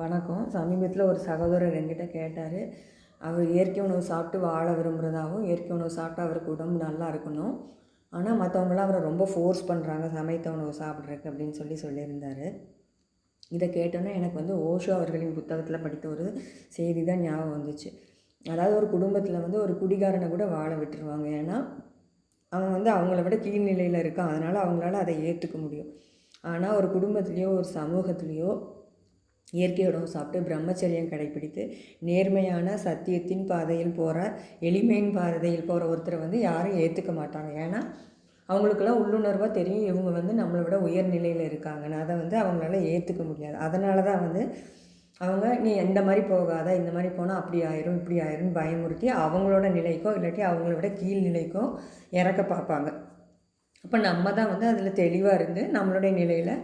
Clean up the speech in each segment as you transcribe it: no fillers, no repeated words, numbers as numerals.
வணக்கம். சமீபத்தில் ஒரு சகோதரர் என்கிட்ட கேட்டார். அவர் இயற்கை உணவு சாப்பிட்டு வாழ விரும்புகிறதாகவும், இயற்கை உணவு சாப்பிட்டா அவருக்கு உடம்பு நல்லா இருக்கணும். ஆனால் மற்றவங்களாம் அவரை ரொம்ப ஃபோர்ஸ் பண்ணுறாங்க சமைத்த உணவு சாப்பிட்றதுக்கு அப்படின்னு சொல்லியிருந்தார். இதை கேட்டோன்னே எனக்கு ஓஷோ அவர்களின் புத்தகத்தில் படித்த ஒரு செய்தி தான் ஞாபகம் வந்துச்சு. அதாவது ஒரு குடும்பத்தில் ஒரு குடிகாரனை கூட வாழ விட்டுருவாங்க. ஏன்னா அவன் அவங்கள விட கீழ்நிலையில் இருக்கான். அதனால் அவங்களால அதை ஏற்றுக்க முடியும். ஆனால் ஒரு குடும்பத்துலேயோ ஒரு சமூகத்துலேயோ இயற்கை உணவு சாப்பிட்டு பிரம்மச்சரியம் கடைப்பிடித்து நேர்மையான சத்தியத்தின் பாதையில் போகிற, எளிமையின் பாதையில் போகிற ஒருத்தரை யாரும் ஏற்றுக்க மாட்டாங்க. ஏன்னா அவங்களுக்கெல்லாம் உள்ளுணர்வாக தெரியும் இவங்க நம்மளை விட உயர்நிலையில் இருக்காங்கன்னு. அதை அவங்களால ஏற்றுக்க முடியாது. அதனால தான் அவங்க நீ இந்த மாதிரி போகாத, இந்த மாதிரி போனால் அப்படி ஆயிரும் இப்படி ஆயிரும் பயமுறுத்தி அவங்களோட நிலைக்கோ இல்லாட்டி அவங்கள விட கீழ் நிலைக்கோ இறக்க பார்ப்பாங்க. அப்போ நம்ம தான் அதில் தெளிவாக இருந்து நம்மளுடைய நிலையில்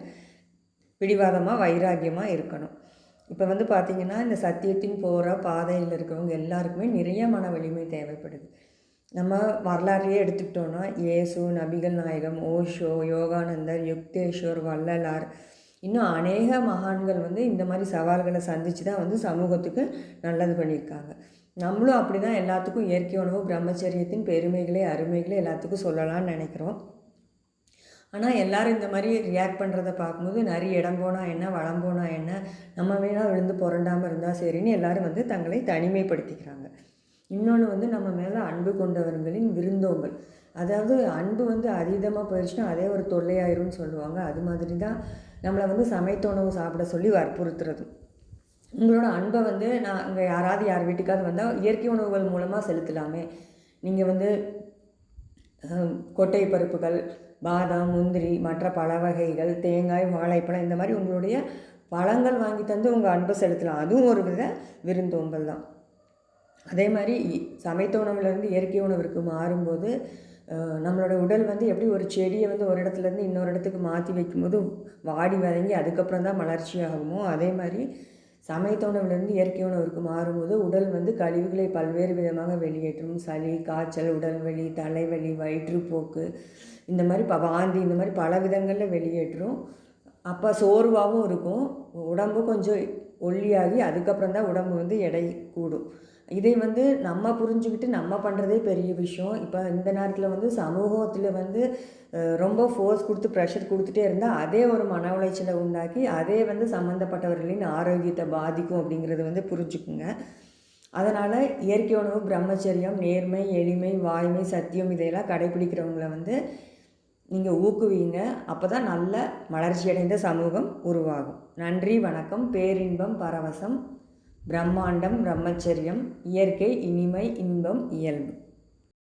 பிடிவாதமாக வைராக்கியமாக இருக்கணும். இப்போ பார்த்திங்கன்னா இந்த சத்தியத்தின் போகிற பாதையில் இருக்கிறவங்க எல்லாருக்குமே நிறைய மன வலிமை தேவைப்படுது. நம்ம வரலாறையே எடுத்துக்கிட்டோன்னா இயேசு, நபிகள் நாயகம், ஓஷோ, யோகானந்தர், யுக்தேஸ்வர், வள்ளலார், இன்னும் அநேக மகான்கள் இந்த மாதிரி சவால்களை சந்தித்து தான் சமூகத்துக்கு நல்லது பண்ணியிருக்காங்க. நம்மளும் அப்படி தான் எல்லாத்துக்கும் இயற்கை உணவு பிரம்மச்சரியத்தின் பெருமைகளே அருமைகளே எல்லாத்துக்கும் சொல்லலாம்னு நினைக்கிறோம். ஆனால் எல்லோரும் இந்த மாதிரி ரியாக்ட் பண்ணுறதை பார்க்கும்போது நிறைய இடம் போனால் என்ன, வளம் போனால் என்ன, நம்ம வேணால் விழுந்து புரண்டாமல் இருந்தால் சரின்னு எல்லோரும் தங்களை தனிமைப்படுத்திக்கிறாங்க. இன்னொன்று நம்ம மேலே அன்பு கொண்டவர்களின் விருந்தோம்பல். அதாவது அன்பு அதீதமாக போயிடுச்சுன்னா அதே ஒரு தொல்லையாயிரும்னு சொல்லுவாங்க. அது மாதிரி தான் நம்மளை சமைத்த உணவு சாப்பிட சொல்லி வற்புறுத்துறது. உங்களோட அன்பை நான் அங்கே யார் வீட்டுக்காவது வந்தால் இயற்கை உணவுகள் மூலமாக செலுத்தலாமே. நீங்கள் கொட்டை பருப்புகள், பாதாம், முந்திரி, மற்ற பழ வகைகள், தேங்காய், வாழைப்பழம் இந்த மாதிரி உங்களுடைய பழங்கள் வாங்கி தந்து உங்கள் அன்பை செலுத்தலாம். அதுவும் ஒரு வித விருந்தோம்பல் தான். அதே மாதிரி சமைத்த உணவுலேருந்து இயற்கை உணவிற்கு மாறும்போது நம்மளோட உடல் எப்படி ஒரு செடியை ஒரு இடத்துலேருந்து இன்னொரு இடத்துக்கு மாற்றி வைக்கும்போது வாடி வதங்கி அதுக்கப்புறம் தான் மலர்ச்சி ஆகுமோ, அதே மாதிரி சமைத்த உணவுலேருந்து இயற்கை உணவிற்கு மாறும்போது உடல் கழிவுகளை பல்வேறு விதமாக வெளியேற்றும். சளி, காய்ச்சல், உடல்வலி, தலைவலி, வயிற்றுப்போக்கு, இந்த மாதிரி வாந்தி, இந்த மாதிரி பல விதங்களில் வெளியேற்றும். அப்போ சோர்வாகவும் இருக்கும். உடம்பு கொஞ்சம் ஒல்லியாகி அதுக்கப்புறம் தான் உடம்பு எடை கூடும். இதை நம்ம புரிஞ்சுக்கிட்டு நம்ம பண்ணுறதே பெரிய விஷயம். இப்போ இந்த நேரத்தில் சமூகத்தில் ரொம்ப ஃபோர்ஸ் கொடுத்து ப்ரெஷர் கொடுத்துட்டே இருந்தால் அதே ஒரு மன உளைச்சலை உண்டாக்கி அதே சம்மந்தப்பட்டவர்களின் ஆரோக்கியத்தை பாதிக்கும் அப்படிங்கிறது புரிஞ்சுக்குங்க. அதனால் இயற்கை உணவு, பிரம்மச்சரியம், நேர்மை, எளிமை, வாய்மை, சத்தியம் இதையெல்லாம் கடைப்பிடிக்கிறவங்களை நீங்கள் ஊக்குவீங்க. அப்போ தான் நல்ல மலர்ச்சியடைந்த சமூகம் உருவாகும். நன்றி, வணக்கம். பேரின்பம், பரவசம், பிரம்மாண்டம், பிரம்மச்சரியம், இயற்கை, இனிமை, இன்பம், இயல்பு.